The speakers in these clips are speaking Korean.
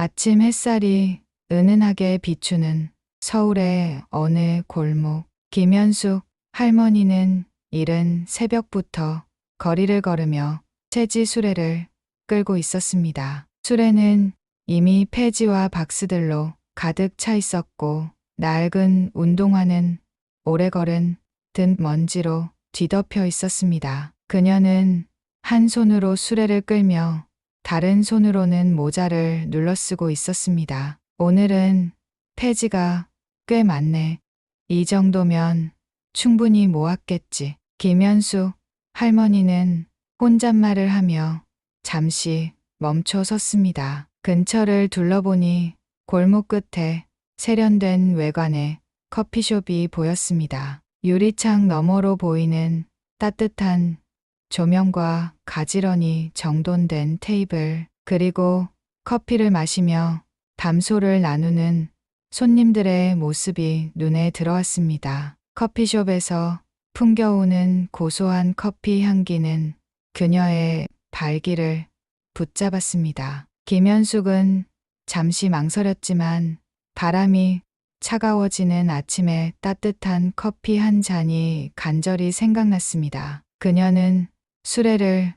아침 햇살이 은은하게 비추는 서울의 어느 골목. 김현숙 할머니는 이른 새벽부터 거리를 걸으며 쇠지 수레를 끌고 있었습니다. 수레는 이미 폐지와 박스들로 가득 차 있었고 낡은 운동화는 오래 걸은 든 먼지로 뒤덮여 있었습니다. 그녀는 한 손으로 수레를 끌며 다른 손으로는 모자를 눌러쓰고 있었습니다. 오늘은 폐지가 꽤 많네. 이 정도면 충분히 모았겠지. 김현숙 할머니는 혼잣말을 하며 잠시 멈춰 섰습니다. 근처를 둘러보니 골목 끝에 세련된 외관의 커피숍이 보였습니다. 유리창 너머로 보이는 따뜻한 조명과 가지런히 정돈된 테이블, 그리고 커피를 마시며 담소를 나누는 손님들의 모습이 눈에 들어왔습니다. 커피숍에서 풍겨오는 고소한 커피 향기는 그녀의 발길을 붙잡았습니다. 김현숙은 잠시 망설였지만 바람이 차가워지는 아침에 따뜻한 커피 한 잔이 간절히 생각났습니다. 그녀는 수레를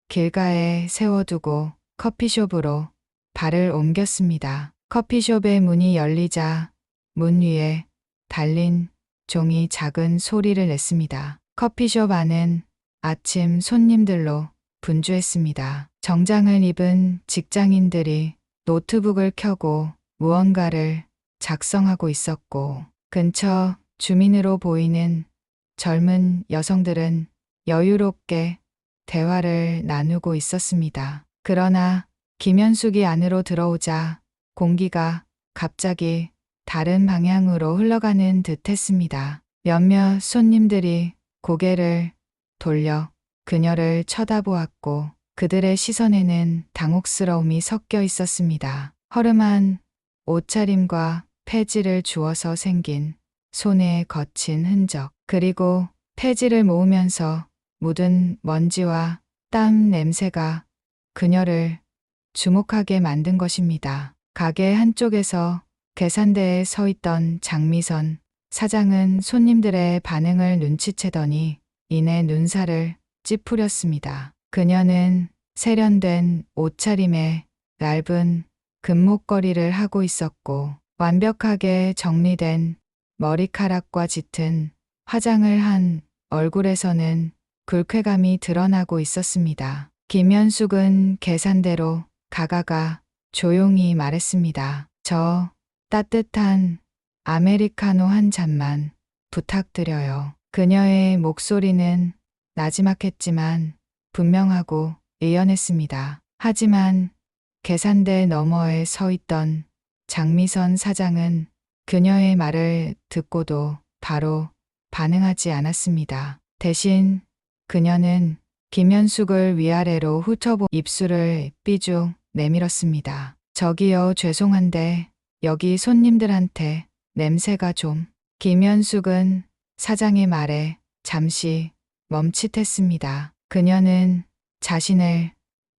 길가에 세워두고 커피숍으로 발을 옮겼습니다. 커피숍의 문이 열리자 문 위에 달린 종이 작은 소리를 냈습니다. 커피숍 안은 아침 손님들로 분주했습니다. 정장을 입은 직장인들이 노트북을 켜고 무언가를 작성하고 있었고, 근처 주민으로 보이는 젊은 여성들은 여유롭게 대화를 나누고 있었습니다. 그러나 김현숙이 안으로 들어오자 공기가 갑자기 다른 방향으로 흘러가는 듯 했습니다. 몇몇 손님들이 고개를 돌려 그녀를 쳐다보았고 그들의 시선에는 당혹스러움이 섞여 있었습니다. 허름한 옷차림과 폐지를 주워서 생긴 손의 거친 흔적, 그리고 폐지를 모으면서 묻은 먼지와 땀 냄새가 그녀를 주목하게 만든 것입니다. 가게 한쪽에서 계산대에 서 있던 장미선 사장은 손님들의 반응을 눈치채더니 이내 눈살을 찌푸렸습니다. 그녀는 세련된 옷차림에 얇은 금목걸이를 하고 있었고 완벽하게 정리된 머리카락과 짙은 화장을 한 얼굴에서는 굴쾌감이 드러나고 있었습니다. 김현숙은 계산대로 가가가 조용히 말했습니다. 저 따뜻한 아메리카노 한 잔만 부탁드려요. 그녀의 목소리는 나지막했지만 분명하고 의연했습니다. 하지만 계산대 너머에 서 있던 장미선 사장은 그녀의 말을 듣고도 바로 반응하지 않았습니다. 대신 그녀는 김현숙을 위아래로 훑어보 입술을 삐죽 내밀었습니다. 저기요, 죄송한데 여기 손님들한테 냄새가 좀. 김현숙은 사장의 말에 잠시 멈칫했습니다. 그녀는 자신을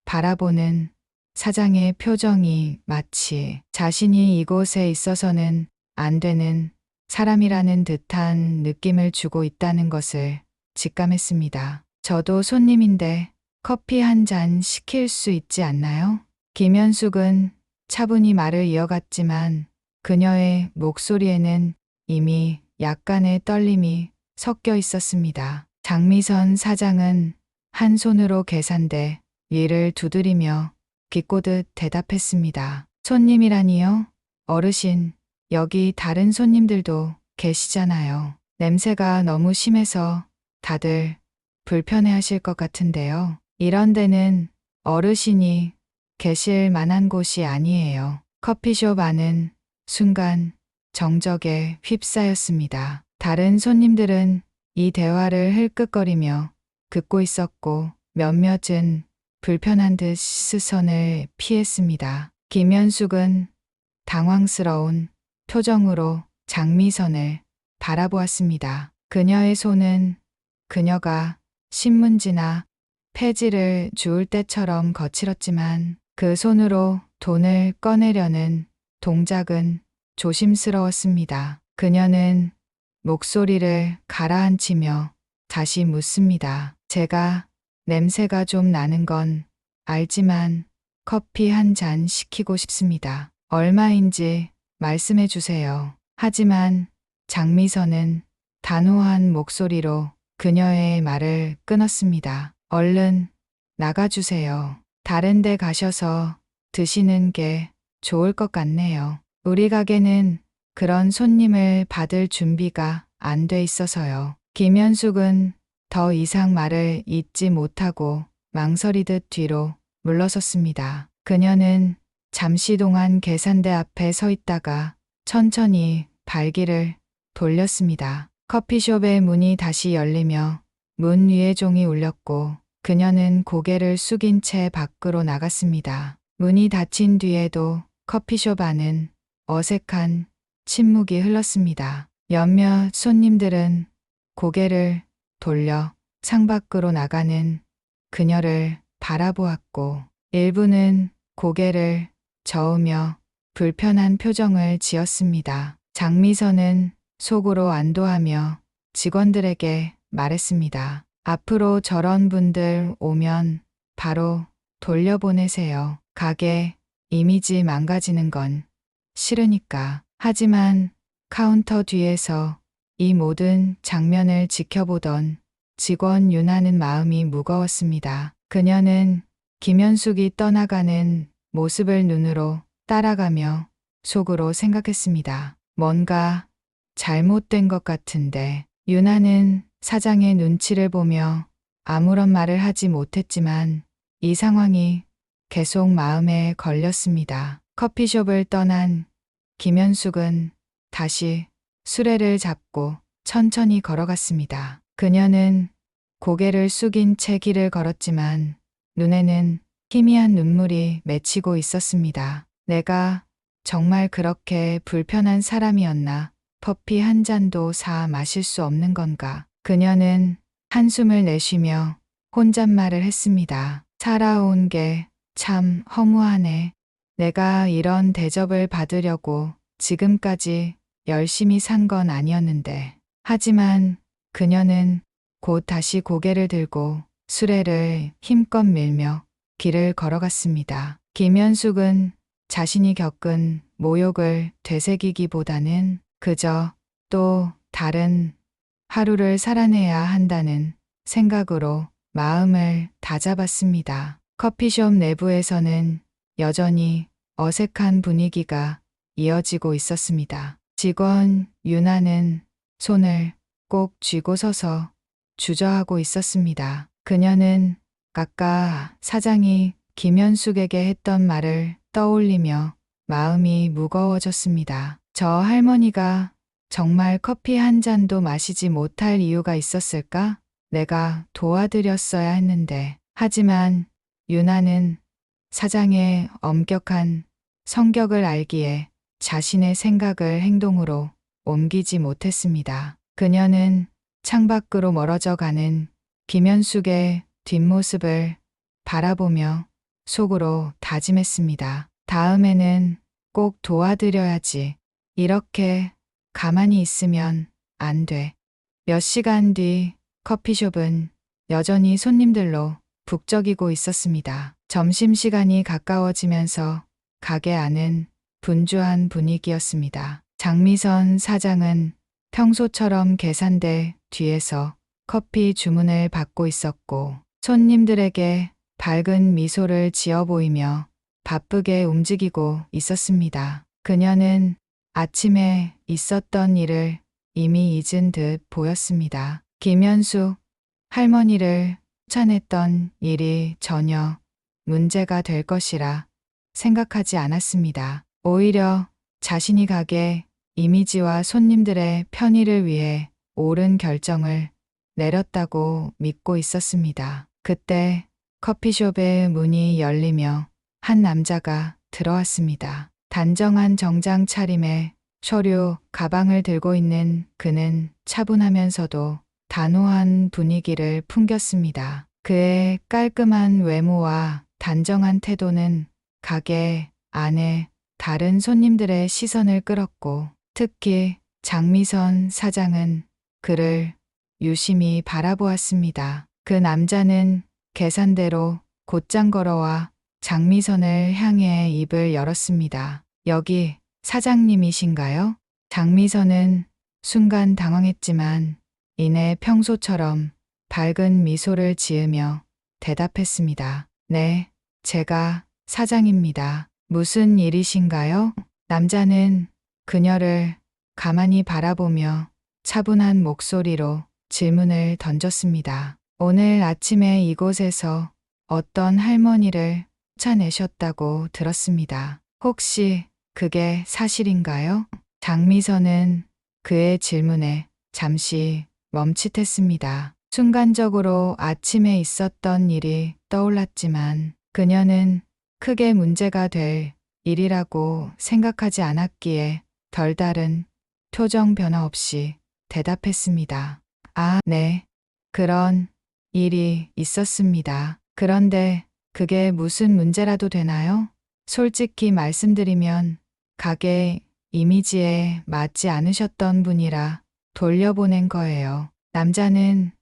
바라보는 사장의 표정이 마치 자신이 이곳에 있어서는 안 되는 사람이라는 듯한 느낌을 주고 있다는 것을 직감했습니다. 저도 손님인데 커피 한 잔 시킬 수 있지 않나요? 김현숙은 차분히 말을 이어갔지만 그녀의 목소리에는 이미 약간의 떨림이 섞여 있었습니다. 장미선 사장은 한 손으로 계산대 위를 두드리며 비꼬듯 대답했습니다. 손님이라니요? 어르신, 여기 다른 손님들도 계시잖아요. 냄새가 너무 심해서 다들 불편해하실 것 같은데요. 이런 데는 어르신이 계실 만한 곳이 아니에요. 커피숍 안은 순간 정적에 휩싸였습니다. 다른 손님들은 이 대화를 흘끗거리며 듣고 있었고 몇몇은 불편한 듯 시선을 피했습니다. 김현숙은 당황스러운 표정으로 장미선을 바라보았습니다. 그녀의 손은 그녀가 신문지나 폐지를 주울 때처럼 거칠었지만 그 손으로 돈을 꺼내려는 동작은 조심스러웠습니다. 그녀는 목소리를 가라앉히며 다시 묻습니다. 제가 냄새가 좀 나는 건 알지만 커피 한 잔 시키고 싶습니다. 얼마인지 말씀해 주세요. 하지만 장미선은 단호한 목소리로 그녀의 말을 끊었습니다. 얼른 나가주세요. 다른 데 가셔서 드시는 게 좋을 것 같네요. 우리 가게는 그런 손님을 받을 준비가 안 돼 있어서요. 김현숙은 더 이상 말을 잇지 못하고 망설이듯 뒤로 물러섰습니다. 그녀는 잠시 동안 계산대 앞에 서 있다가 천천히 발길을 돌렸습니다. 커피숍의 문이 다시 열리며 문 위에 종이 울렸고 그녀는 고개를 숙인 채 밖으로 나갔습니다. 문이 닫힌 뒤에도 커피숍 안은 어색한 침묵이 흘렀습니다. 몇몇 손님들은 고개를 돌려 창밖으로 나가는 그녀를 바라보았고 일부는 고개를 저으며 불편한 표정을 지었습니다. 장미선은 속으로 안도하며 직원들에게 말했습니다. 앞으로 저런 분들 오면 바로 돌려보내세요. 가게 이미지 망가지는 건 싫으니까. 하지만 카운터 뒤에서 이 모든 장면을 지켜보던 직원 윤하는 마음이 무거웠습니다. 그녀는 김현숙이 떠나가는 모습을 눈으로 따라가며 속으로 생각했습니다. 뭔가 잘못된 것 같은데. 윤하는 사장의 눈치를 보며 아무런 말을 하지 못했지만 이 상황이 계속 마음에 걸렸습니다. 커피숍을 떠난 김현숙은 다시 수레를 잡고 천천히 걸어갔습니다. 그녀는 고개를 숙인 채 길을 걸었지만 눈에는 희미한 눈물이 맺히고 있었습니다. 내가 정말 그렇게 불편한 사람이었나? 커피 한 잔도 사 마실 수 없는 건가? 그녀는 한숨을 내쉬며 혼잣말을 했습니다. 살아온 게 참 허무하네. 내가 이런 대접을 받으려고 지금까지 열심히 산 건 아니었는데. 하지만 그녀는 곧 다시 고개를 들고 수레를 힘껏 밀며 길을 걸어갔습니다. 김현숙은 자신이 겪은 모욕을 되새기기보다는 그저 또 다른 하루를 살아내야 한다는 생각으로 마음을 다잡았습니다. 커피숍 내부에서는 여전히 어색한 분위기가 이어지고 있었습니다. 직원 윤아는 손을 꼭 쥐고 서서 주저하고 있었습니다. 그녀는 아까 사장이 김현숙에게 했던 말을 떠올리며 마음이 무거워졌습니다. 저 할머니가 정말 커피 한 잔도 마시지 못할 이유가 있었을까? 내가 도와드렸어야 했는데. 하지만 윤아는 사장의 엄격한 성격을 알기에 자신의 생각을 행동으로 옮기지 못했습니다. 그녀는 창밖으로 멀어져 가는 김현숙의 뒷모습을 바라보며 속으로 다짐했습니다. 다음에는 꼭 도와드려야지. 이렇게 가만히 있으면 안 돼. 몇 시간 뒤 커피숍은 여전히 손님들로 북적이고 있었습니다. 점심시간이 가까워지면서 가게 안은 분주한 분위기였습니다. 장미선 사장은 평소처럼 계산대 뒤에서 커피 주문을 받고 있었고 손님들에게 밝은 미소를 지어 보이며 바쁘게 움직이고 있었습니다. 그녀는 아침에 있었던 일을 이미 잊은 듯 보였습니다. 김현숙 할머니를 쫓아냈던 일이 전혀 문제가 될 것이라 생각하지 않았습니다. 오히려 자신이 가게 이미지와 손님들의 편의를 위해 옳은 결정을 내렸다고 믿고 있었습니다. 그때 커피숍의 문이 열리며 한 남자가 들어왔습니다. 단정한 정장 차림에 서류 가방을 들고 있는 그는 차분하면서도 단호한 분위기를 풍겼습니다. 그의 깔끔한 외모와 단정한 태도는 가게 안에 다른 손님들의 시선을 끌었고 특히 장미선 사장은 그를 유심히 바라보았습니다. 그 남자는 계산대로 곧장 걸어와 장미선을 향해 입을 열었습니다. 여기 사장님이신가요? 장미선은 순간 당황했지만 이내 평소처럼 밝은 미소를 지으며 대답했습니다. 네, 제가 사장입니다. 무슨 일이신가요? 남자는 그녀를 가만히 바라보며 차분한 목소리로 질문을 던졌습니다. 오늘 아침에 이곳에서 어떤 할머니를 쫓아내셨다고 들었습니다. 혹시 그게 사실인가요? 장미선은 그의 질문에 잠시 멈칫했습니다. 순간적으로 아침에 있었던 일이 떠올랐지만 그녀는 크게 문제가 될 일이라고 생각하지 않았기에 별다른 표정 변화 없이 대답했습니다. 아, 네. 그런 일이 있었습니다. 그런데 그게 무슨 문제라도 되나요? 솔직히 말씀드리면 가게 이미지에 맞지 않으셨던 분이라 돌려보낸 거예요. 남자는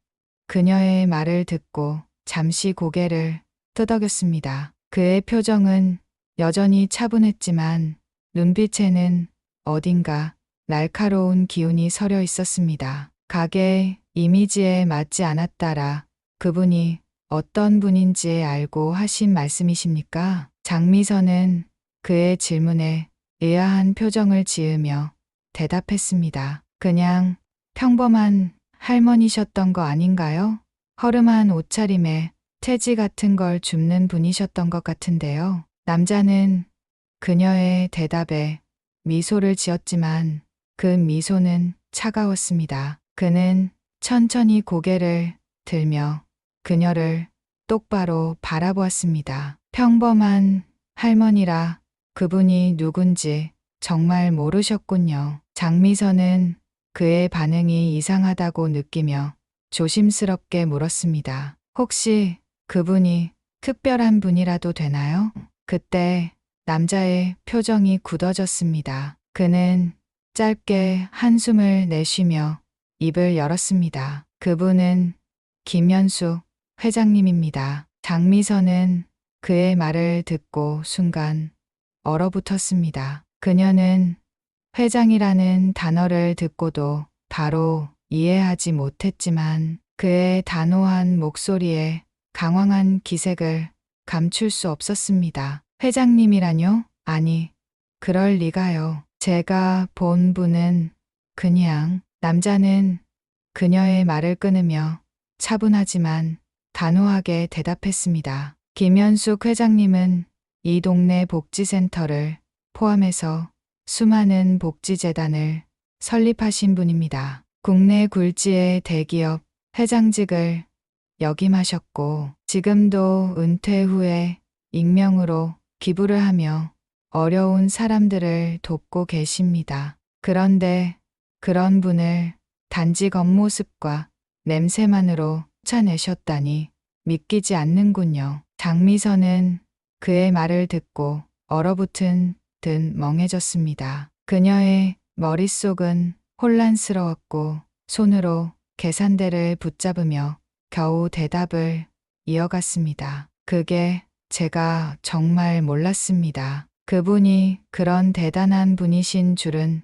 그녀의 말을 듣고 잠시 고개를 끄덕였습니다. 그의 표정은 여전히 차분했지만 눈빛에는 어딘가 날카로운 기운이 서려 있었습니다. 가게 이미지에 맞지 않았다라 그분이 어떤 분인지 알고 하신 말씀이십니까? 장미선은 그의 질문에 의아한 표정을 지으며 대답했습니다. 그냥 평범한 할머니셨던 거 아닌가요? 허름한 옷차림에 태지 같은 걸 줍는 분이셨던 것 같은데요. 남자는 그녀의 대답에 미소를 지었지만 그 미소는 차가웠습니다. 그는 천천히 고개를 들며 그녀를 똑바로 바라보았습니다. 평범한 할머니라 그분이 누군지 정말 모르셨군요. 장미선은 그의 반응이 이상하다고 느끼며 조심스럽게 물었습니다. 혹시 그분이 특별한 분이라도 되나요? 그때 남자의 표정이 굳어졌습니다. 그는 짧게 한숨을 내쉬며 입을 열었습니다. 그분은 김현숙 회장님입니다. 장미선은 그의 말을 듣고 순간 얼어붙었습니다. 그녀는 회장이라는 단어를 듣고도 바로 이해하지 못했지만 그의 단호한 목소리에 강황한 기색을 감출 수 없었습니다. 회장님이라뇨? 아니, 그럴 리가요. 제가 본 분은 그냥 남자는 그녀의 말을 끊으며 차분하지만 단호하게 대답했습니다. 김현숙 회장님은 이 동네 복지센터를 포함해서 수많은 복지재단을 설립하신 분입니다. 국내 굴지의 대기업 회장직을 역임하셨고 지금도 은퇴 후에 익명으로 기부를 하며 어려운 사람들을 돕고 계십니다. 그런데 그런 분을 단지 겉모습과 냄새만으로 쫓아내셨다니 믿기지 않는군요. 장미선은 그의 말을 듣고 얼어붙은 듯 멍해졌습니다. 그녀의 머릿속은 혼란스러웠고 손으로 계산대를 붙잡으며 겨우 대답을 이어갔습니다. 그게 제가 정말 몰랐습니다. 그분이 그런 대단한 분이신 줄은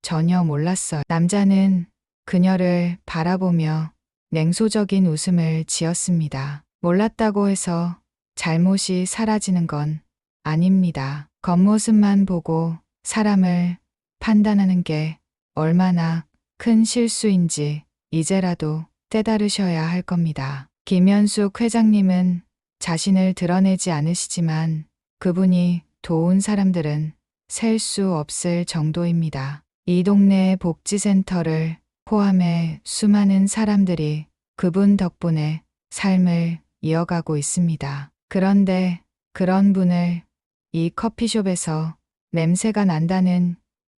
전혀 몰랐어요. 남자는 그녀를 바라보며 냉소적인 웃음을 지었습니다. 몰랐다고 해서 잘못이 사라지는 건 아닙니다. 겉모습만 보고 사람을 판단하는 게 얼마나 큰 실수인지 이제라도 깨달으셔야 할 겁니다. 김현숙 회장님은 자신을 드러내지 않으시지만 그분이 도운 사람들은 셀 수 없을 정도입니다. 이 동네 복지센터를 포함해 수많은 사람들이 그분 덕분에 삶을 이어가고 있습니다. 그런데 그런 분을 이 커피숍에서 냄새가 난다는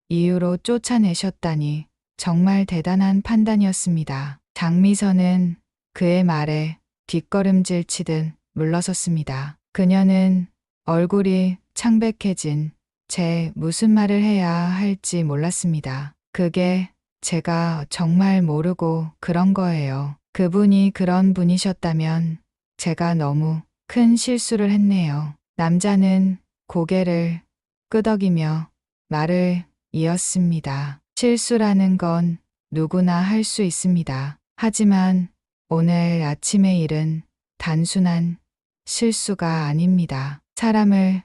이유로 쫓아내셨다니 정말 대단한 판단이었습니다. 장미선은 그의 말에 뒷걸음질 치듯 물러섰습니다. 그녀는 얼굴이 창백해진 제 무슨 말을 해야 할지 몰랐습니다. 그게 제가 정말 모르고 그런 거예요. 그분이 그런 분이셨다면 제가 너무 큰 실수를 했네요. 남자는 고개를 끄덕이며 말을 이었습니다. 실수라는 건 누구나 할 수 있습니다. 하지만 오늘 아침의 일은 단순한 실수가 아닙니다. 사람을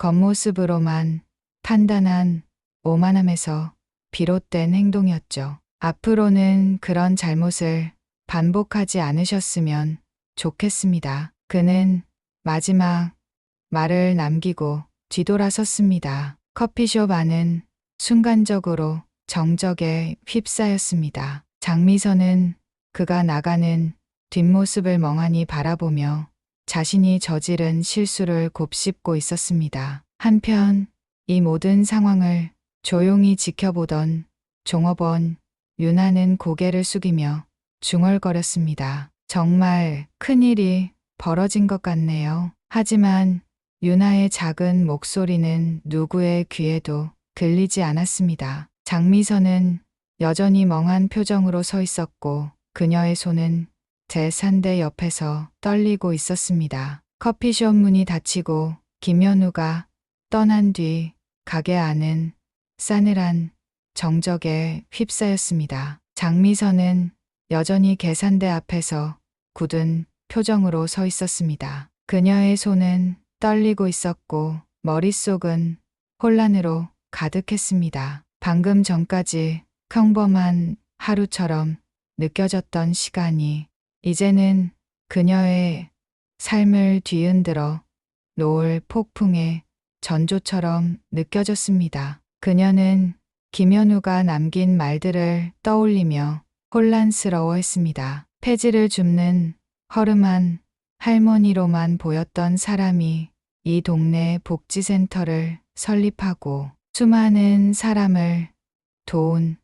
겉모습으로만 판단한 오만함에서 비롯된 행동이었죠. 앞으로는 그런 잘못을 반복하지 않으셨으면 좋겠습니다. 그는 마지막 말을 남기고 뒤돌아섰습니다. 커피숍 안은 순간적으로 정적에 휩싸였습니다. 장미선은 그가 나가는 뒷모습을 멍하니 바라보며 자신이 저지른 실수를 곱씹고 있었습니다. 한편 이 모든 상황을 조용히 지켜보던 종업원 윤아는 고개를 숙이며 중얼거렸습니다. 정말 큰일이 벌어진 것 같네요. 하지만 윤아의 작은 목소리는 누구의 귀에도 들리지 않았습니다. 장미선은 여전히 멍한 표정으로 서 있었고 그녀의 손은 제3대 옆에서 떨리고 있었습니다. 커피숍 문이 닫히고 김현우가 떠난 뒤 가게 안은 싸늘한 정적에 휩싸였습니다. 장미선은 여전히 계산대 앞에서 굳은 표정으로 서 있었습니다. 그녀의 손은 떨리고 있었고 머릿속은 혼란으로 가득했습니다. 방금 전까지 평범한 하루처럼 느껴졌던 시간이 이제는 그녀의 삶을 뒤흔들어 놓을 폭풍의 전조처럼 느껴졌습니다. 그녀는 김현우가 남긴 말들을 떠올리며 혼란스러워했습니다. 폐지를 줍는 허름한 할머니로만 보였던 사람이 이 동네 복지센터를 설립하고 수많은 사람을 도운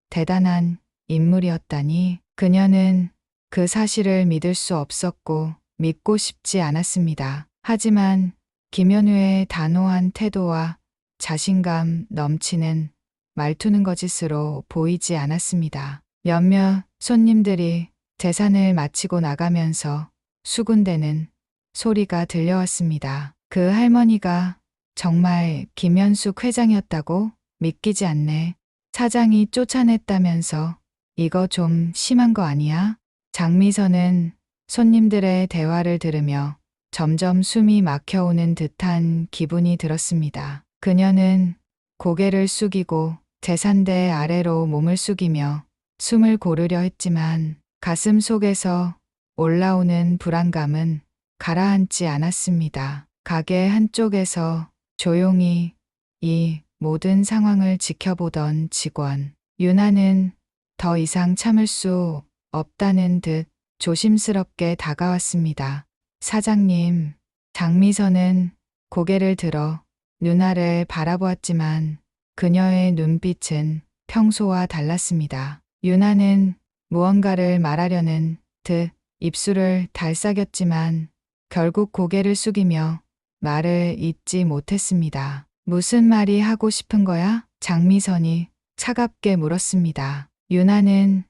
대단한 인물이었다니 그녀는 그 사실을 믿을 수 없었고 믿고 싶지 않았습니다. 하지만 김현우의 단호한 태도와 자신감 넘치는 말투는 거짓으로 보이지 않았습니다. 몇몇 손님들이 재산을 마치고 나가면서 수군대는 소리가 들려왔습니다. 그 할머니가 정말 김현숙 회장이었다고? 믿기지 않네. 사장이 쫓아냈다면서 이거 좀 심한 거 아니야? 장미선은 손님들의 대화를 들으며 점점 숨이 막혀오는 듯한 기분이 들었습니다. 그녀는 고개를 숙이고 재산대 아래로 몸을 숙이며 숨을 고르려 했지만 가슴 속에서 올라오는 불안감은 가라앉지 않았습니다. 가게 한쪽에서 조용히 이 모든 상황을 지켜보던 직원 윤아는 더 이상 참을 수 없다는 듯 조심스럽게 다가왔습니다. 사장님, 장미선은 고개를 들어 윤아를 바라보았지만 그녀의 눈빛은 평소와 달랐습니다. 윤아는 무언가를 말하려는 듯 입술을 달싹였지만 결국 고개를 숙이며 말을 잇지 못했습니다. 무슨 말이 하고 싶은 거야? 장미선이 차갑게 물었습니다. 윤아는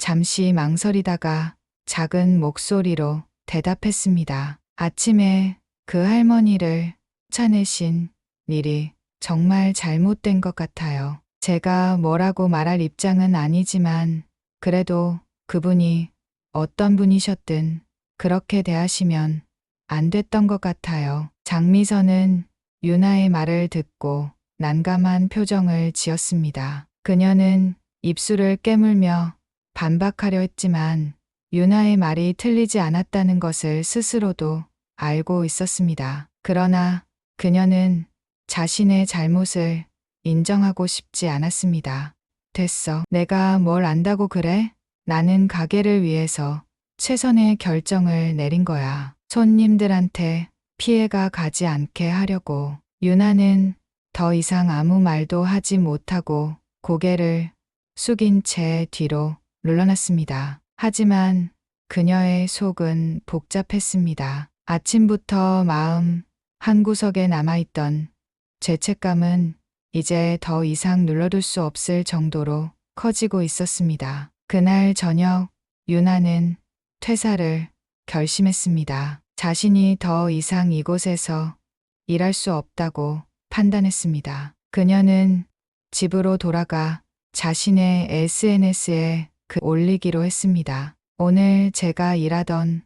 잠시 망설이다가 작은 목소리로 대답했습니다. 아침에 그 할머니를 쫓아내신 일이 정말 잘못된 것 같아요. 제가 뭐라고 말할 입장은 아니지만 그래도 그분이 어떤 분이셨든 그렇게 대하시면 안 됐던 것 같아요. 장미선은 윤아의 말을 듣고 난감한 표정을 지었습니다. 그녀는 입술을 깨물며 반박하려 했지만 윤아의 말이 틀리지 않았다는 것을 스스로도 알고 있었습니다. 그러나 그녀는 자신의 잘못을 인정하고 싶지 않았습니다. 됐어. 내가 뭘 안다고 그래? 나는 가게를 위해서 최선의 결정을 내린 거야. 손님들한테 피해가 가지 않게 하려고. 윤아는 더 이상 아무 말도 하지 못하고 고개를 숙인 채 뒤로 물러났습니다. 하지만 그녀의 속은 복잡했습니다. 아침부터 마음 한구석에 남아있던 죄책감은 이제 더 이상 눌러둘 수 없을 정도로 커지고 있었습니다. 그날 저녁 유나는 퇴사를 결심했습니다. 자신이 더 이상 이곳에서 일할 수 없다고 판단했습니다. 그녀는 집으로 돌아가 자신의 SNS에 올리기로 했습니다. 오늘 제가 일하던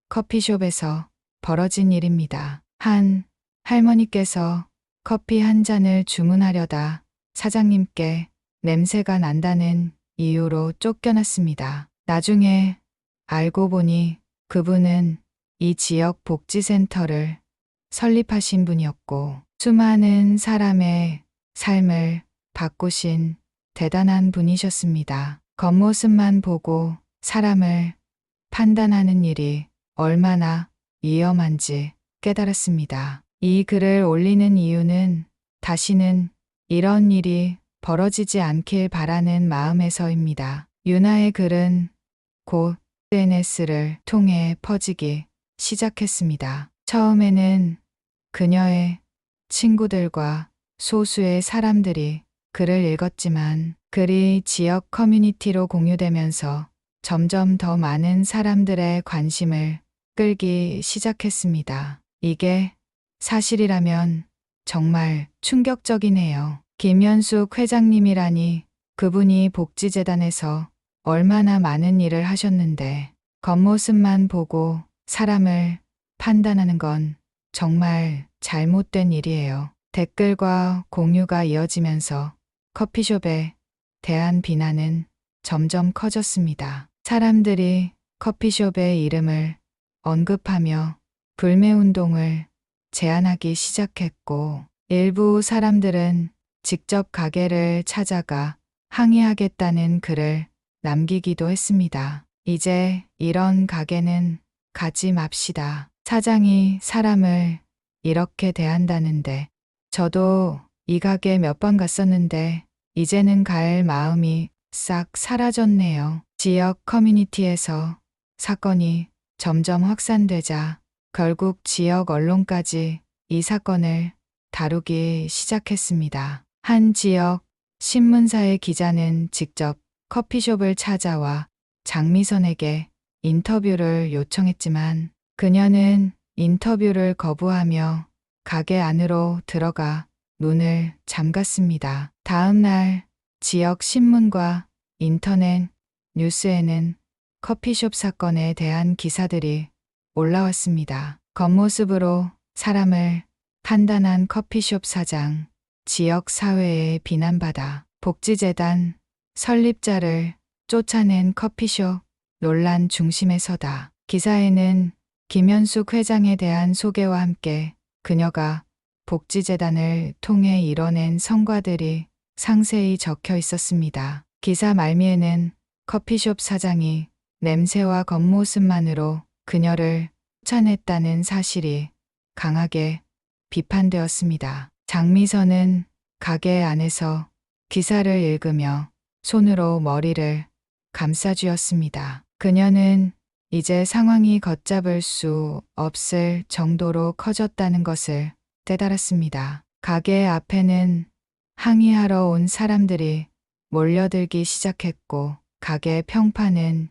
커피숍에서 벌어진 일입니다. 한 할머니께서 커피 한 잔을 주문하려다 사장님께 냄새가 난다는 이유로 쫓겨났습니다. 나중에 알고 보니 그분은 이 지역 복지센터를 설립하신 분이었고 수많은 사람의 삶을 바꾸신 대단한 분이셨습니다. 겉모습만 보고 사람을 판단하는 일이 얼마나 위험한지 깨달았습니다. 이 글을 올리는 이유는 다시는 이런 일이 벌어지지 않길 바라는 마음에서입니다. 유나의 글은 곧 SNS를 통해 퍼지기 시작했습니다. 처음에는 그녀의 친구들과 소수의 사람들이 글을 읽었지만 글이 지역 커뮤니티로 공유되면서 점점 더 많은 사람들의 관심을 끌기 시작했습니다. 이게 사실이라면 정말 충격적이네요. 김현숙 회장님이라니 그분이 복지재단에서 얼마나 많은 일을 하셨는데 겉모습만 보고 사람을 판단하는 건 정말 잘못된 일이에요. 댓글과 공유가 이어지면서 커피숍에 대한 비난은 점점 커졌습니다. 사람들이 커피숍의 이름을 언급하며 불매운동을 제안하기 시작했고 일부 사람들은 직접 가게를 찾아가 항의하겠다는 글을 남기기도 했습니다. 이제 이런 가게는 가지 맙시다. 사장이 사람을 이렇게 대한다는데 저도 이 가게 몇 번 갔었는데 이제는 갈 마음이 싹 사라졌네요. 지역 커뮤니티에서 사건이 점점 확산되자 결국 지역 언론까지 이 사건을 다루기 시작했습니다. 한 지역 신문사의 기자는 직접 커피숍을 찾아와 장미선에게 인터뷰를 요청했지만 그녀는 인터뷰를 거부하며 가게 안으로 들어가 문을 잠갔습니다. 다음 날 지역 신문과 인터넷 뉴스에는 커피숍 사건에 대한 기사들이 올라왔습니다. 겉모습으로 사람을 판단한 커피숍 사장, 지역 사회에 비난받아 복지재단 설립자를 쫓아낸 커피숍 논란 중심에 서다. 기사에는 김현숙 회장에 대한 소개와 함께 그녀가 복지재단을 통해 이뤄낸 성과들이 상세히 적혀 있었습니다. 기사 말미에는 커피숍 사장이 냄새와 겉모습만으로 그녀를 쫓아냈다는 사실이 강하게 비판되었습니다. 장미선은 가게 안에서 기사를 읽으며 손으로 머리를 감싸쥐었습니다. 그녀는 이제 상황이 걷잡을 수 없을 정도로 커졌다는 것을 깨달았습니다. 가게 앞에는 항의하러 온 사람들이 몰려들기 시작했고 가게 평판은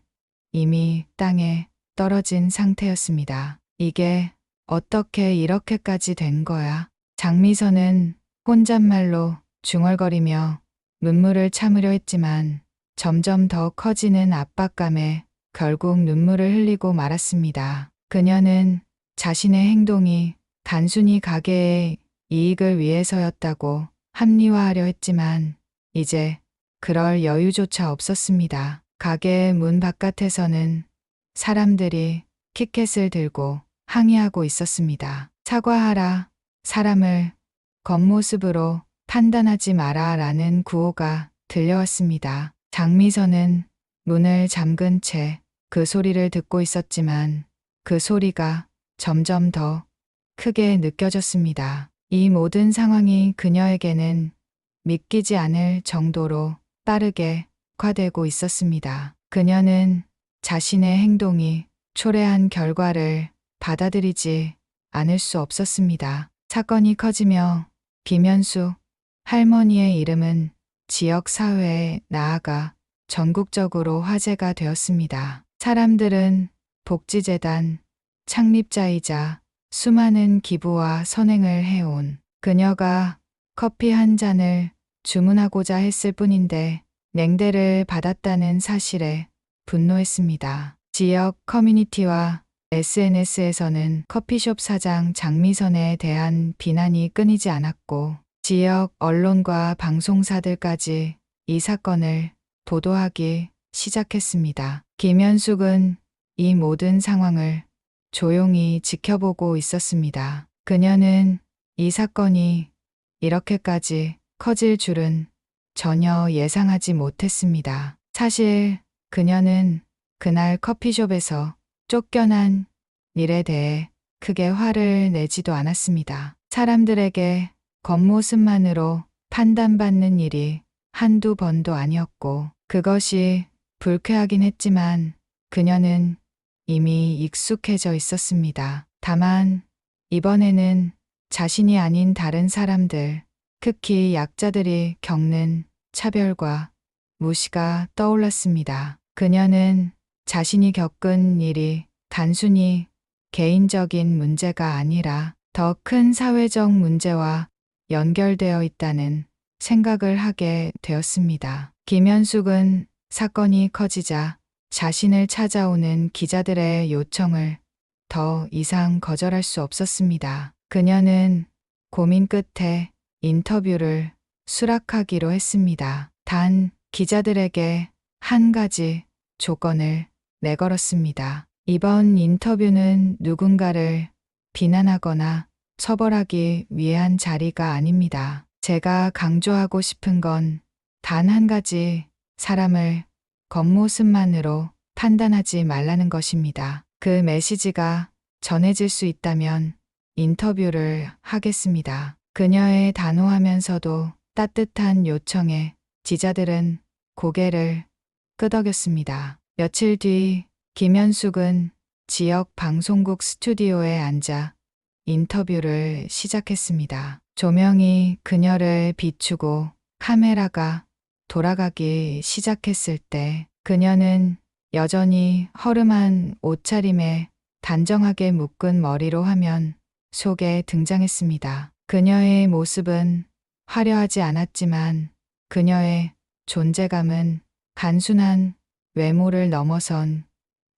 이미 땅에 떨어진 상태였습니다. 이게 어떻게 이렇게까지 된 거야? 장미선은 혼잣말로 중얼거리며 눈물을 참으려 했지만 점점 더 커지는 압박감에 결국 눈물을 흘리고 말았습니다. 그녀는 자신의 행동이 단순히 가게의 이익을 위해서였다고 합리화하려 했지만 이제 그럴 여유조차 없었습니다. 가게 문 바깥에서는 사람들이 티켓을 들고 항의하고 있었습니다. 사과하라. 사람을 겉모습으로 판단하지 마라 라는 구호가 들려왔습니다. 장미선은 문을 잠근 채 그 소리를 듣고 있었지만 그 소리가 점점 더 크게 느껴졌습니다. 이 모든 상황이 그녀에게는 믿기지 않을 정도로 빠르게 악화되고 있었습니다. 그녀는 자신의 행동이 초래한 결과를 받아들이지 않을 수 없었습니다. 사건이 커지며 김현숙 할머니의 이름은 지역 사회에 나아가 전국적으로 화제가 되었습니다. 사람들은 복지재단 창립자이자 수많은 기부와 선행을 해온 그녀가 커피 한 잔을 주문하고자 했을 뿐인데 냉대를 받았다는 사실에 분노했습니다. 지역 커뮤니티와 SNS에서는 커피숍 사장 장미선에 대한 비난이 끊이지 않았고 지역 언론과 방송사들까지 이 사건을 보도하기 시작했습니다. 김현숙은 이 모든 상황을 조용히 지켜보고 있었습니다. 그녀는 이 사건이 이렇게까지 커질 줄은 전혀 예상하지 못했습니다. 사실 그녀는 그날 커피숍에서 쫓겨난 일에 대해 크게 화를 내지도 않았습니다. 사람들에게 겉모습만으로 판단받는 일이 한두 번도 아니었고 그것이 불쾌하긴 했지만 그녀는 이미 익숙해져 있었습니다. 다만 이번에는 자신이 아닌 다른 사람들, 특히 약자들이 겪는 차별과 무시가 떠올랐습니다. 그녀는 자신이 겪은 일이 단순히 개인적인 문제가 아니라 더 큰 사회적 문제와 연결되어 있다는 생각을 하게 되었습니다. 김현숙은 사건이 커지자 자신을 찾아오는 기자들의 요청을 더 이상 거절할 수 없었습니다. 그녀는 고민 끝에 인터뷰를 수락하기로 했습니다. 단 기자들에게 한 가지 조건을 내걸었습니다. 이번 인터뷰는 누군가를 비난하거나 처벌하기 위한 자리가 아닙니다. 제가 강조하고 싶은 건 단 한 가지, 사람을 겉모습만으로 판단하지 말라는 것입니다. 그 메시지가 전해질 수 있다면 인터뷰를 하겠습니다. 그녀의 단호하면서도 따뜻한 요청에 기자들은 고개를 끄덕였습니다. 며칠 뒤 김현숙은 지역 방송국 스튜디오에 앉아 인터뷰를 시작했습니다. 조명이 그녀를 비추고 카메라가 돌아가기 시작했을 때 그녀는 여전히 허름한 옷차림에 단정하게 묶은 머리로 화면 속에 등장했습니다. 그녀의 모습은 화려하지 않았지만 그녀의 존재감은 단순한 외모를 넘어선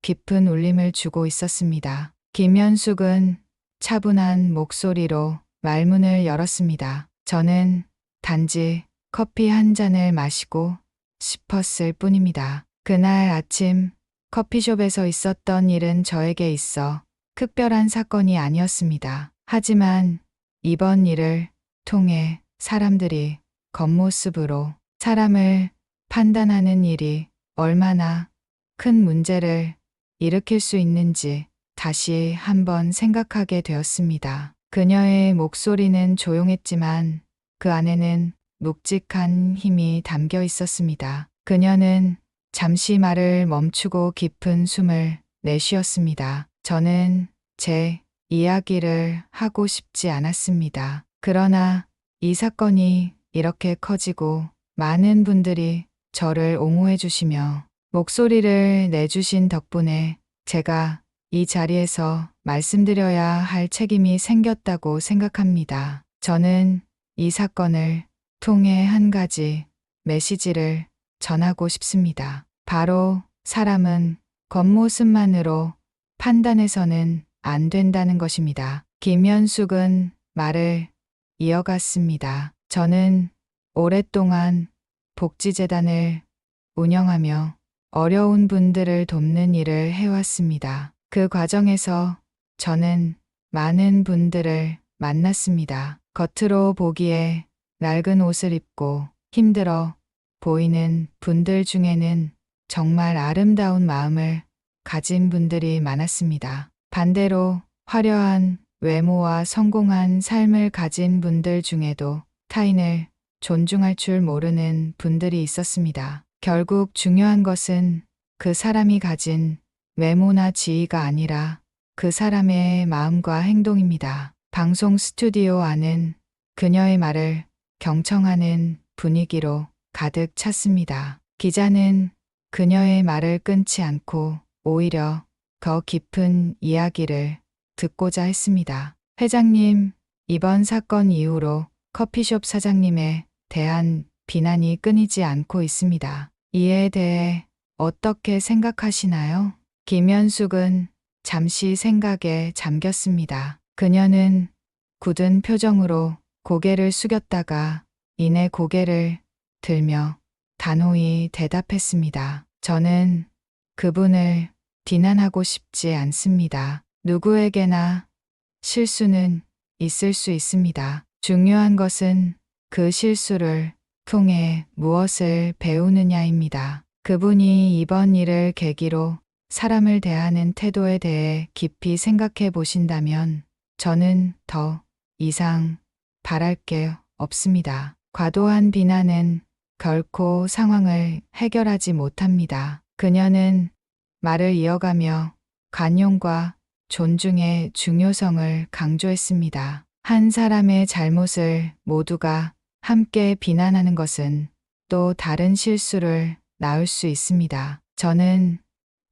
깊은 울림을 주고 있었습니다. 김현숙은 차분한 목소리로 말문을 열었습니다. 저는 단지 커피 한 잔을 마시고 싶었을 뿐입니다. 그날 아침 커피숍에서 있었던 일은 저에게 있어 특별한 사건이 아니었습니다. 하지만 이번 일을 통해 사람들이 겉모습으로 사람을 판단하는 일이 얼마나 큰 문제를 일으킬 수 있는지 다시 한번 생각하게 되었습니다. 그녀의 목소리는 조용했지만 그 안에는 묵직한 힘이 담겨 있었습니다. 그녀는 잠시 말을 멈추고 깊은 숨을 내쉬었습니다. 저는 제 이야기를 하고 싶지 않았습니다. 그러나 이 사건이 이렇게 커지고 많은 분들이 저를 옹호해 주시며 목소리를 내주신 덕분에 제가 이 자리에서 말씀드려야 할 책임이 생겼다고 생각합니다. 저는 이 사건을 통해 한 가지 메시지를 전하고 싶습니다. 바로 사람은 겉모습만으로 판단해서는 안 된다는 것입니다. 김현숙은 말을 이어갔습니다. 저는 오랫동안 복지재단을 운영하며 어려운 분들을 돕는 일을 해왔습니다. 그 과정에서 저는 많은 분들을 만났습니다. 겉으로 보기에 낡은 옷을 입고 힘들어 보이는 분들 중에는 정말 아름다운 마음을 가진 분들이 많았습니다. 반대로 화려한 외모와 성공한 삶을 가진 분들 중에도 타인을 존중할 줄 모르는 분들이 있었습니다. 결국 중요한 것은 그 사람이 가진 외모나 지위가 아니라 그 사람의 마음과 행동입니다. 방송 스튜디오 안은 그녀의 말을 경청하는 분위기로 가득 찼습니다. 기자는 그녀의 말을 끊지 않고 오히려 더 깊은 이야기를 듣고자 했습니다. 회장님, 이번 사건 이후로 커피숍 사장님에 대한 비난이 끊이지 않고 있습니다. 이에 대해 어떻게 생각하시나요? 김현숙은 잠시 생각에 잠겼습니다. 그녀는 굳은 표정으로 고개를 숙였다가 이내 고개를 들며 단호히 대답했습니다. 저는 그분을 비난하고 싶지 않습니다. 누구에게나 실수는 있을 수 있습니다. 중요한 것은 그 실수를 통해 무엇을 배우느냐입니다. 그분이 이번 일을 계기로 사람을 대하는 태도에 대해 깊이 생각해 보신다면 저는 더 이상 바랄 게 없습니다. 과도한 비난은 결코 상황을 해결하지 못합니다. 그녀는 말을 이어가며 관용과 존중의 중요성을 강조했습니다. 한 사람의 잘못을 모두가 함께 비난하는 것은 또 다른 실수를 낳을 수 있습니다. 저는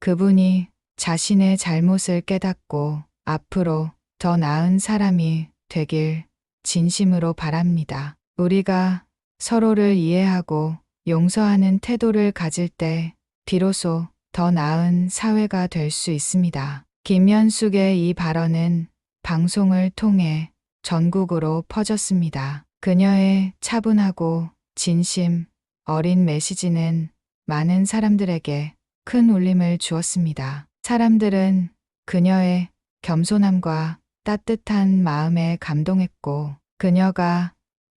그분이 자신의 잘못을 깨닫고 앞으로 더 나은 사람이 되길 진심으로 바랍니다. 우리가 서로를 이해하고 용서하는 태도를 가질 때 비로소 더 나은 사회가 될 수 있습니다. 김현숙의 이 발언은 방송을 통해 전국으로 퍼졌습니다. 그녀의 차분하고 진심 어린 메시지는 많은 사람들에게 큰 울림을 주었습니다. 사람들은 그녀의 겸손함과 따뜻한 마음에 감동했고 그녀가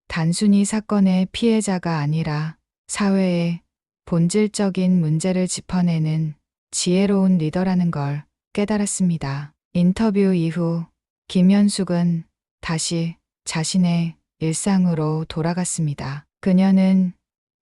단순히 사건의 피해자가 아니라 사회의 본질적인 문제를 짚어내는 지혜로운 리더라는 걸 깨달았습니다. 인터뷰 이후 김현숙은 다시 자신의 일상으로 돌아갔습니다. 그녀는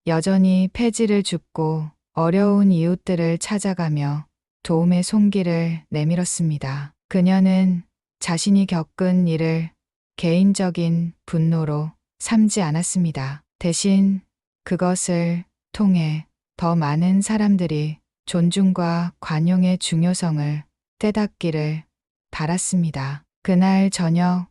여전히 폐지를 줍고 어려운 이웃들을 찾아가며 도움의 손길을 내밀었습니다. 그녀는 자신이 겪은 일을 개인적인 분노로 삼지 않았습니다. 대신 그것을 통해 더 많은 사람들이 존중과 관용의 중요성을 깨닫기를 바랐습니다. 그날 저녁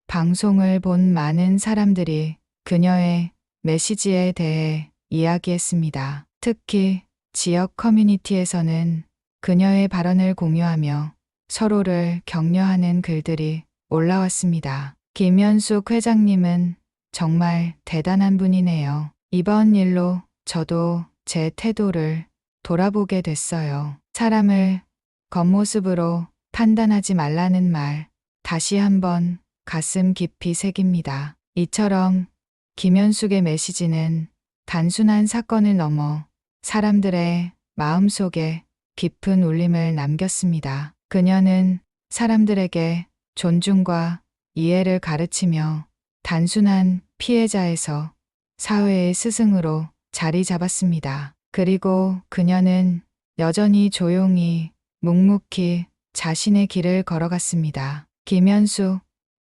방송을 본 많은 사람들이 그녀의 메시지에 대해 이야기했습니다. 특히 지역 커뮤니티에서는 그녀의 발언을 공유하며 서로를 격려하는 글들이 올라왔습니다. 김현숙 회장님은 정말 대단한 분이네요. 이번 일로 저도 제 태도를 돌아보게 됐어요. 사람을 겉모습으로 판단하지 말라는 말 다시 한번 가슴 깊이 새깁니다. 이처럼 김현숙의 메시지는 단순한 사건을 넘어 사람들의 마음속에 깊은 울림을 남겼습니다. 그녀는 사람들에게 존중과 이해를 가르치며 단순한 피해자에서 사회의 스승으로 자리 잡았습니다. 그리고 그녀는 여전히 조용히 묵묵히 자신의 길을 걸어갔습니다. 김현숙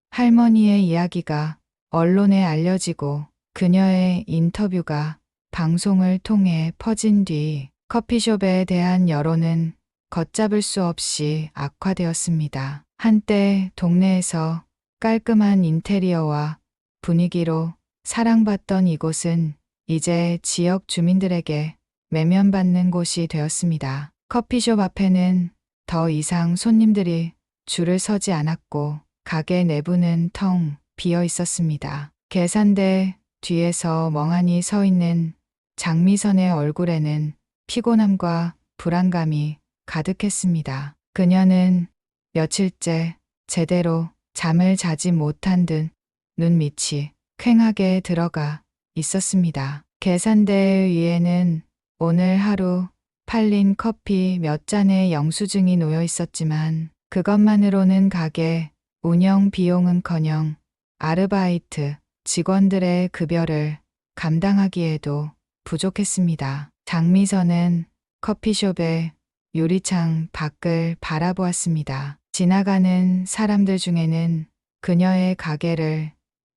할머니의 이야기가 언론에 알려지고 그녀의 인터뷰가 방송을 통해 퍼진 뒤 커피숍에 대한 여론은 걷잡을 수 없이 악화되었습니다. 한때 동네에서 깔끔한 인테리어와 분위기로 사랑받던 이곳은 이제 지역 주민들에게 외면받는 곳이 되었습니다. 커피숍 앞에는 더 이상 손님들이 줄을 서지 않았고 가게 내부는 텅 비어 있었습니다. 계산대 뒤에서 멍하니 서 있는 장미선의 얼굴에는 피곤함과 불안감이 가득했습니다. 그녀는 며칠째 제대로 잠을 자지 못한 듯 눈밑이 퀭하게 들어가 있었습니다. 계산대 위에는 오늘 하루 팔린 커피 몇 잔의 영수증이 놓여 있었지만 그것만으로는 가게 운영 비용은커녕 아르바이트 직원들의 급여를 감당하기에도 부족했습니다. 장미선은 커피숍의 유리창 밖을 바라보았습니다. 지나가는 사람들 중에는 그녀의 가게를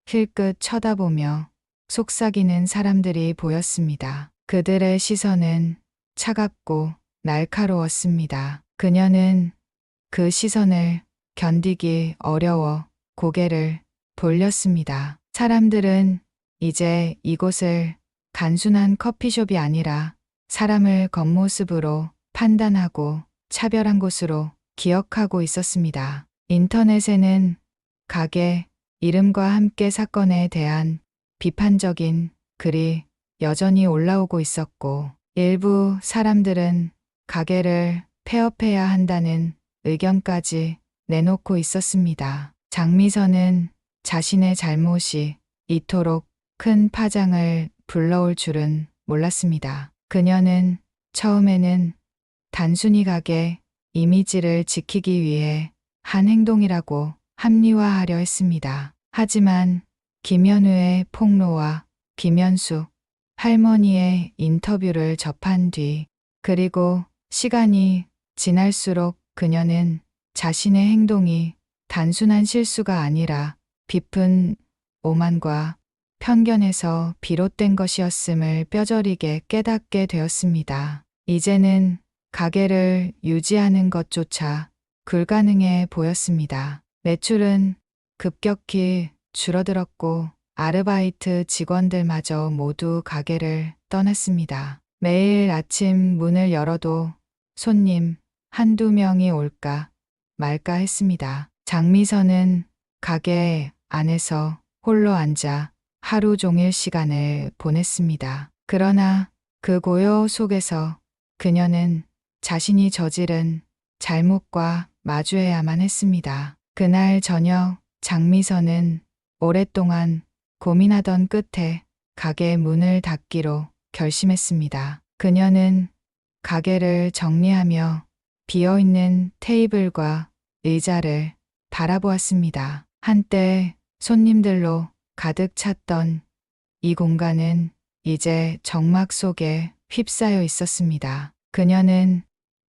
힐끗 쳐다보며 속삭이는 사람들이 보였습니다. 그들의 시선은 차갑고 날카로웠습니다. 그녀는 그 시선을 견디기 어려워 고개를 돌렸습니다. 사람들은 이제 이곳을 단순한 커피숍이 아니라 사람을 겉모습으로 판단하고 차별한 곳으로 기억하고 있었습니다. 인터넷에는 가게 이름과 함께 사건에 대한 비판적인 글이 여전히 올라오고 있었고, 일부 사람들은 가게를 폐업해야 한다는 의견까지 내놓고 있었습니다. 장미선은 자신의 잘못이 이토록 큰 파장을 불러올 줄은 몰랐습니다. 그녀는 처음에는 단순히 가게 이미지를 지키기 위해 한 행동이라고 합리화하려 했습니다. 하지만 김현우의 폭로와 김현숙 할머니의 인터뷰를 접한 뒤, 그리고 시간이 지날수록 그녀는 자신의 행동이 단순한 실수가 아니라 깊은 오만과 편견에서 비롯된 것이었음을 뼈저리게 깨닫게 되었습니다. 이제는 가게를 유지하는 것조차 불가능해 보였습니다. 매출은 급격히 줄어들었고 아르바이트 직원들마저 모두 가게를 떠났습니다. 매일 아침 문을 열어도 손님 한두 명이 올까 말까 했습니다. 장미선은 가게 안에서 홀로 앉아 하루 종일 시간을 보냈습니다. 그러나 그 고요 속에서 그녀는 자신이 저지른 잘못과 마주해야만 했습니다. 그날 저녁 장미선은 오랫동안 고민하던 끝에 가게 문을 닫기로 결심했습니다. 그녀는 가게를 정리하며 비어있는 테이블과 의자를 바라보았습니다. 한때 손님들로 가득 찼던 이 공간은 이제 적막 속에 휩싸여 있었습니다. 그녀는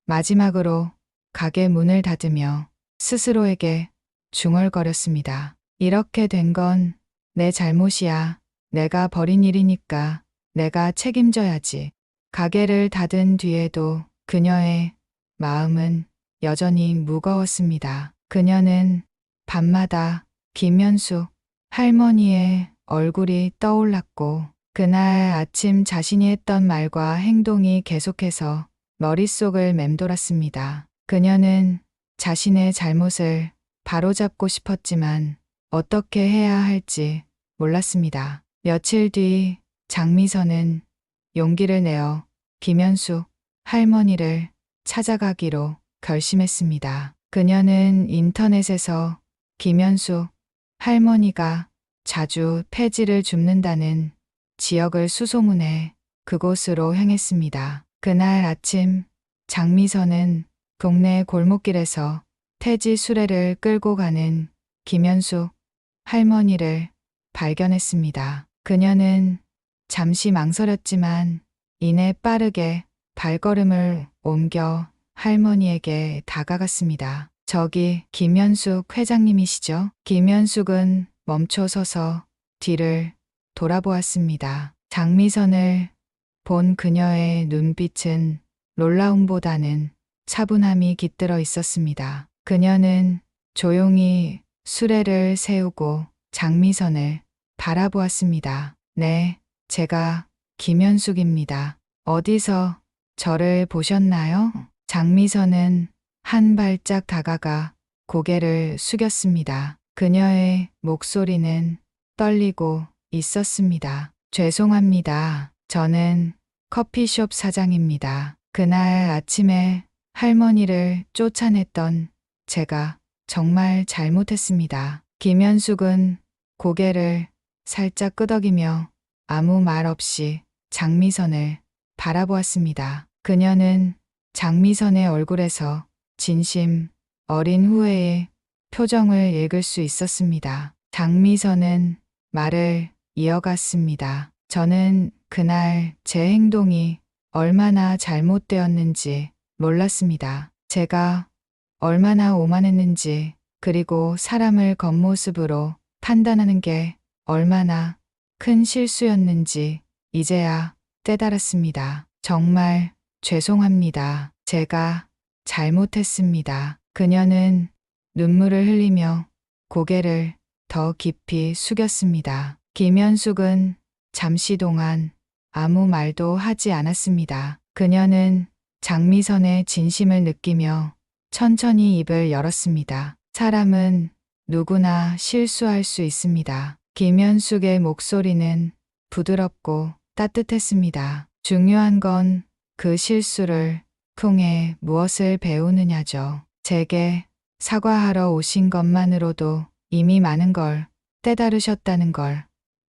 마지막으로 가게 문을 닫으며 스스로에게 중얼거렸습니다. 이렇게 된 건 내 잘못이야. 내가 벌인 일이니까 내가 책임져야지. 가게를 닫은 뒤에도 그녀의 마음은 여전히 무거웠습니다. 그녀는 밤마다 김현숙 할머니의 얼굴이 떠올랐고, 그날 아침 자신이 했던 말과 행동이 계속해서 머릿속을 맴돌았습니다. 그녀는 자신의 잘못을 바로잡고 싶었지만 어떻게 해야 할지 몰랐습니다. 며칠 뒤 장미선은 용기를 내어 김현숙 할머니를 찾아가기로 결심했습니다. 그녀는 인터넷에서 김현숙 할머니가 자주 폐지를 줍는다는 지역을 수소문해 그곳으로 향했습니다. 그날 아침 장미선은 동네 골목길에서 폐지 수레를 끌고 가는 김현숙 할머니를 발견했습니다. 그녀는 잠시 망설였지만 이내 빠르게 발걸음을 옮겨 할머니에게 다가갔습니다. 저기 김현숙 회장님이시죠? 김현숙은 멈춰서서 뒤를 돌아보았습니다. 장미선을 본 그녀의 눈빛은 놀라움보다는 차분함이 깃들어 있었습니다. 그녀는 조용히 수레를 세우고 장미선을 바라보았습니다. 네, 제가 김현숙입니다. 어디서 저를 보셨나요? 장미선은 한 발짝 다가가 고개를 숙였습니다. 그녀의 목소리는 떨리고 있었습니다. 죄송합니다. 저는 커피숍 사장입니다. 그날 아침에 할머니를 쫓아냈던 제가 정말 잘못했습니다. 김현숙은 고개를 살짝 끄덕이며 아무 말 없이 장미선을 바라보았습니다. 그녀는 장미선의 얼굴에서 진심 어린 후회의 표정을 읽을 수 있었습니다. 장미선은 말을 이어갔습니다. 저는 그날 제 행동이 얼마나 잘못되었는지 몰랐습니다. 제가 얼마나 오만했는지, 그리고 사람을 겉모습으로 판단하는 게 얼마나 큰 실수였는지 이제야 깨달았습니다. 정말 죄송합니다. 제가 잘못했습니다. 그녀는 눈물을 흘리며 고개를 더 깊이 숙였습니다. 김현숙은 잠시 동안 아무 말도 하지 않았습니다. 그녀는 장미선의 진심을 느끼며 천천히 입을 열었습니다. 사람은 누구나 실수할 수 있습니다. 김현숙의 목소리는 부드럽고 따뜻했습니다. 중요한 건 그 실수를 통해 무엇을 배우느냐죠. 제게 사과하러 오신 것만으로도 이미 많은 걸 깨달으셨다는 걸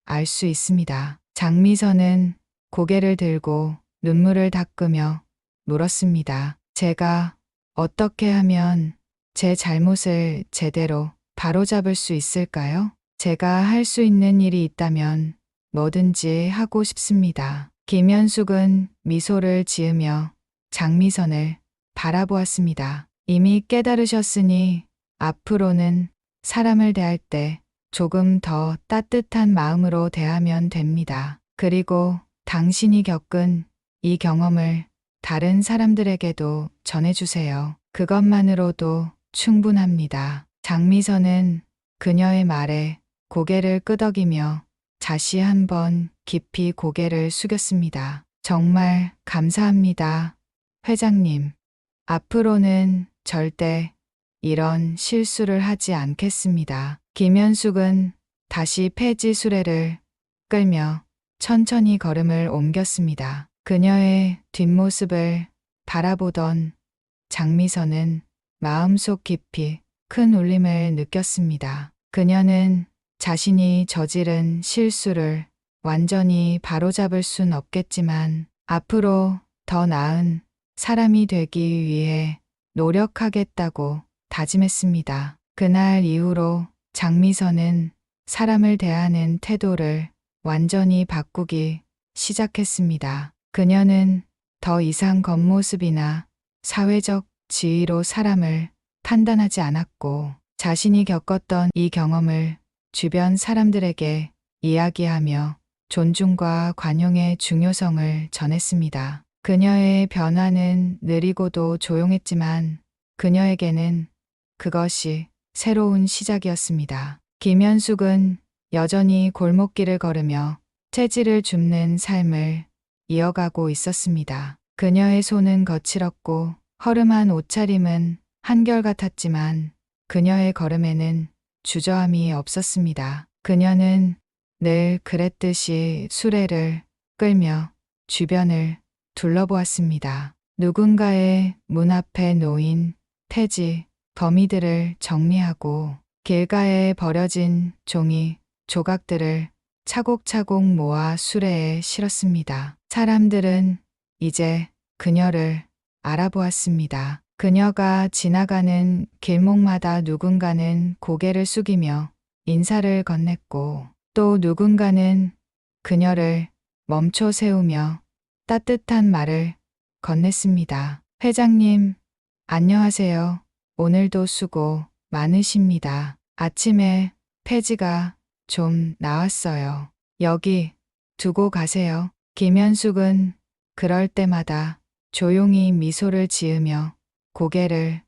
알 수 있습니다. 장미선은 고개를 들고 눈물을 닦으며 물었습니다. 제가 어떻게 하면 제 잘못을 제대로 바로잡을 수 있을까요? 제가 할 수 있는 일이 있다면 뭐든지 하고 싶습니다. 김현숙은 미소를 지으며 장미선을 바라보았습니다. 이미 깨달으셨으니 앞으로는 사람을 대할 때 조금 더 따뜻한 마음으로 대하면 됩니다. 그리고 당신이 겪은 이 경험을 다른 사람들에게도 전해주세요. 그것만으로도 충분합니다. 장미선은 그녀의 말에 고개를 끄덕이며 다시 한번 깊이 고개를 숙였습니다. 정말 감사합니다, 회장님. 앞으로는 절대 이런 실수를 하지 않겠습니다. 김현숙은 다시 폐지 수레를 끌며 천천히 걸음을 옮겼습니다. 그녀의 뒷모습을 바라보던 장미선은 마음속 깊이 큰 울림을 느꼈습니다. 그녀는 자신이 저지른 실수를 완전히 바로잡을 순 없겠지만 앞으로 더 나은 사람이 되기 위해 노력하겠다고 다짐했습니다. 그날 이후로 장미선은 사람을 대하는 태도를 완전히 바꾸기 시작했습니다. 그녀는 더 이상 겉모습이나 사회적 지위로 사람을 판단하지 않았고 자신이 겪었던 이 경험을 주변 사람들에게 이야기하며 존중과 관용의 중요성을 전했습니다. 그녀의 변화는 느리고도 조용했지만 그녀에게는 그것이 새로운 시작이었습니다. 김현숙은 여전히 골목길을 걸으며 체질을 줍는 삶을 이어가고 있었습니다. 그녀의 손은 거칠었고 허름한 옷차림은 한결같았지만 그녀의 걸음에는 주저함이 없었습니다. 그녀는 늘 그랬듯이 수레를 끌며 주변을 둘러보았습니다. 누군가의 문 앞에 놓인 폐지, 더미들을 정리하고 길가에 버려진 종이 조각들을 차곡차곡 모아 수레에 실었습니다. 사람들은 이제 그녀를 알아보았습니다. 그녀가 지나가는 길목마다 누군가는 고개를 숙이며 인사를 건넸고 또 누군가는 그녀를 멈춰 세우며 따뜻한 말을 건넸습니다. 회장님, 안녕하세요. 오늘도 수고 많으십니다. 아침에 폐지가 좀 나왔어요. 여기 두고 가세요. 김현숙은 그럴 때마다 조용히 미소를 지으며 고개를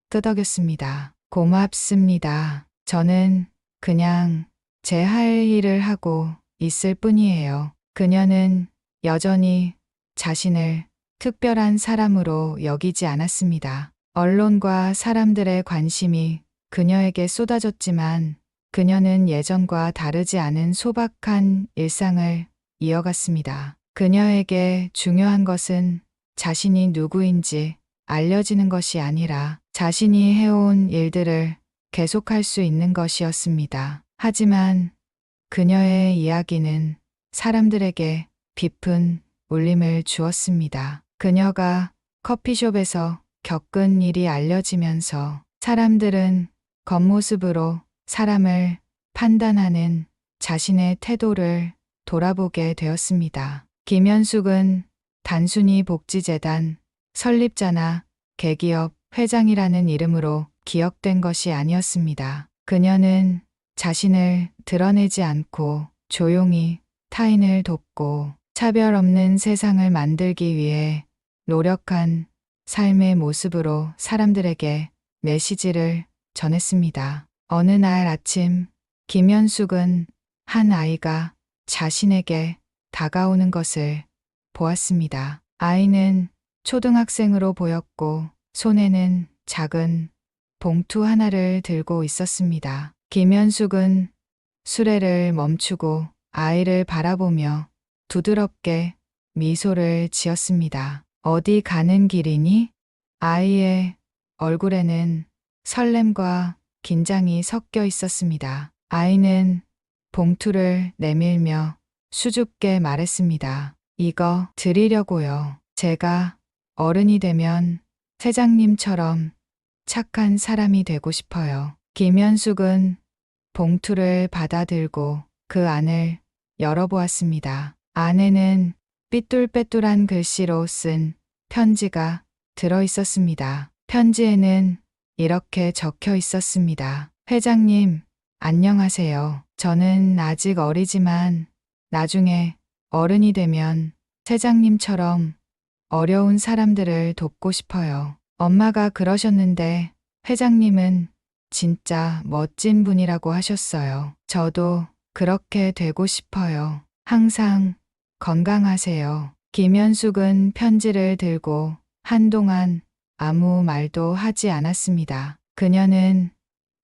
끄덕였습니다. 고맙습니다. 저는 그냥 제 할 일을 하고 있을 뿐이에요. 그녀는 여전히 자신을 특별한 사람으로 여기지 않았습니다. 언론과 사람들의 관심이 그녀에게 쏟아졌지만 그녀는 예전과 다르지 않은 소박한 일상을 이어갔습니다. 그녀에게 중요한 것은 자신이 누구인지 알려지는 것이 아니라 자신이 해온 일들을 계속할 수 있는 것이었습니다. 하지만 그녀의 이야기는 사람들에게 깊은 울림을 주었습니다. 그녀가 커피숍에서 겪은 일이 알려지면서 사람들은 겉모습으로 사람을 판단하는 자신의 태도를 돌아보게 되었습니다. 김현숙은 단순히 복지재단 설립자나 대기업 회장이라는 이름으로 기억된 것이 아니었습니다. 그녀는 자신을 드러내지 않고 조용히 타인을 돕고 차별 없는 세상을 만들기 위해 노력한 삶의 모습으로 사람들에게 메시지를 전했습니다. 어느 날 아침 김현숙은 한 아이가 자신에게 다가오는 것을 보았습니다. 아이는 초등학생으로 보였고 손에는 작은 봉투 하나를 들고 있었습니다. 김현숙은 수레를 멈추고 아이를 바라보며 부드럽게 미소를 지었습니다. 어디 가는 길이니? 아이의 얼굴에는 설렘과 긴장이 섞여 있었습니다. 아이는 봉투를 내밀며 수줍게 말했습니다. 이거 드리려고요. 제가 어른이 되면 회장님처럼 착한 사람이 되고 싶어요. 김현숙은 봉투를 받아들고 그 안을 열어보았습니다. 안에는 삐뚤빼뚤한 글씨로 쓴 편지가 들어 있었습니다. 편지에는 이렇게 적혀 있었습니다. 회장님, 안녕하세요. 저는 아직 어리지만 나중에 어른이 되면 회장님처럼 어려운 사람들을 돕고 싶어요. 엄마가 그러셨는데 회장님은 진짜 멋진 분이라고 하셨어요. 저도 그렇게 되고 싶어요. 항상 건강하세요. 김현숙은 편지를 들고 한동안 아무 말도 하지 않았습니다. 그녀는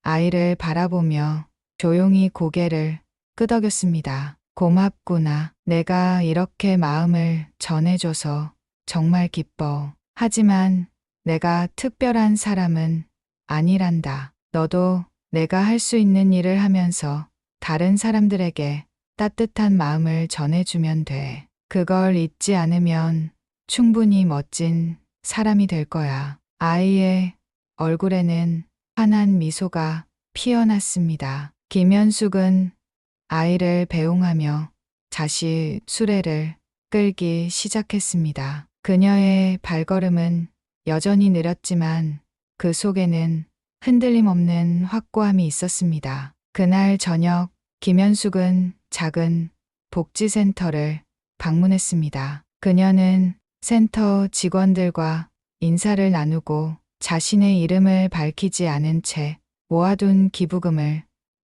아이를 바라보며 조용히 고개를 끄덕였습니다. 고맙구나. 내가 이렇게 마음을 전해줘서 정말 기뻐. 하지만 내가 특별한 사람은 아니란다. 너도 내가 할 수 있는 일을 하면서 다른 사람들에게 따뜻한 마음을 전해주면 돼. 그걸 잊지 않으면 충분히 멋진 사람이 될 거야. 아이의 얼굴에는 환한 미소가 피어났습니다. 김현숙은 아이를 배웅하며 다시 수레를 끌기 시작했습니다. 그녀의 발걸음은 여전히 느렸지만 그 속에는 흔들림 없는 확고함이 있었습니다. 그날 저녁 김현숙은 작은 복지센터를 방문했습니다. 그녀는 센터 직원들과 인사를 나누고 자신의 이름을 밝히지 않은 채 모아둔 기부금을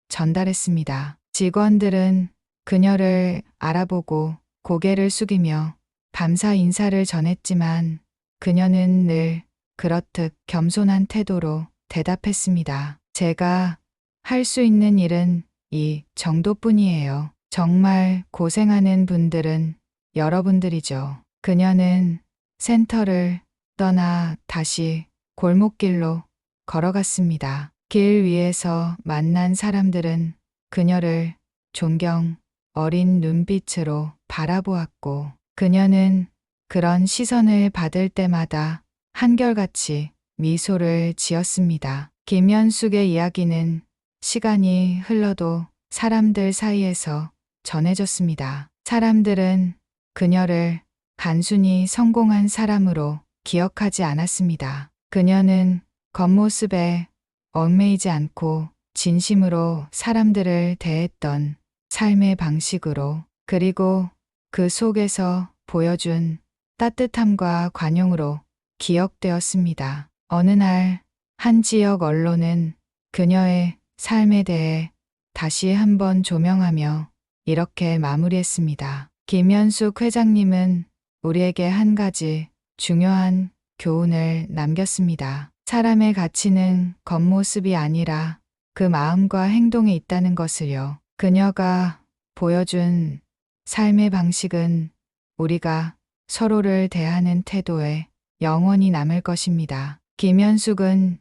전달했습니다. 직원들은 그녀를 알아보고 고개를 숙이며 감사 인사를 전했지만 그녀는 늘 그렇듯 겸손한 태도로 대답했습니다. 제가 할 수 있는 일은 이 정도뿐이에요. 정말 고생하는 분들은 여러분들이죠. 그녀는 센터를 떠나 다시 골목길로 걸어갔습니다. 길 위에서 만난 사람들은 그녀를 존경 어린 눈빛으로 바라보았고 그녀는 그런 시선을 받을 때마다 한결같이 미소를 지었습니다. 김현숙의 이야기는 시간이 흘러도 사람들 사이에서 전해졌습니다. 사람들은 그녀를 단순히 성공한 사람으로 기억하지 않았습니다. 그녀는 겉모습에 얽매이지 않고 진심으로 사람들을 대했던 삶의 방식으로 그리고 그 속에서 보여준 따뜻함과 관용으로 기억되었습니다. 어느 날 한 지역 언론은 그녀의 삶에 대해 다시 한번 조명하며 이렇게 마무리했습니다. 김현숙 회장님은 우리에게 한 가지 중요한 교훈을 남겼습니다. 사람의 가치는 겉모습이 아니라 그 마음과 행동에 있다는 것을요. 그녀가 보여준 삶의 방식은 우리가 서로를 대하는 태도에 영원히 남을 것입니다. 김현숙은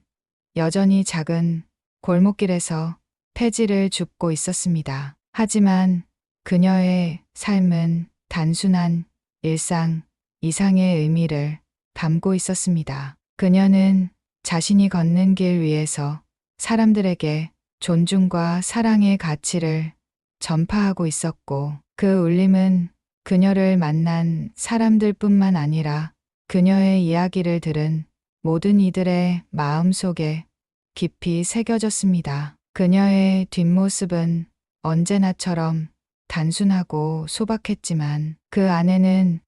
여전히 작은 골목길에서 폐지를 줍고 있었습니다. 하지만 그녀의 삶은 단순한 일상 이상의 의미를 담고 있었습니다. 그녀는 자신이 걷는 길 위에서 사람들에게 존중과 사랑의 가치를 전파하고 있었고 그 울림은 그녀를 만난 사람들뿐만 아니라 그녀의 이야기를 들은 모든 이들의 마음속에 깊이 새겨졌습니다. 그녀의 뒷모습은 언제나처럼 단순하고 소박했지만 그 안에는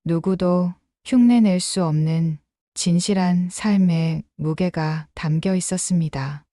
누구도 흉내낼 수 없는 진실한 삶의 무게가 담겨 있었습니다.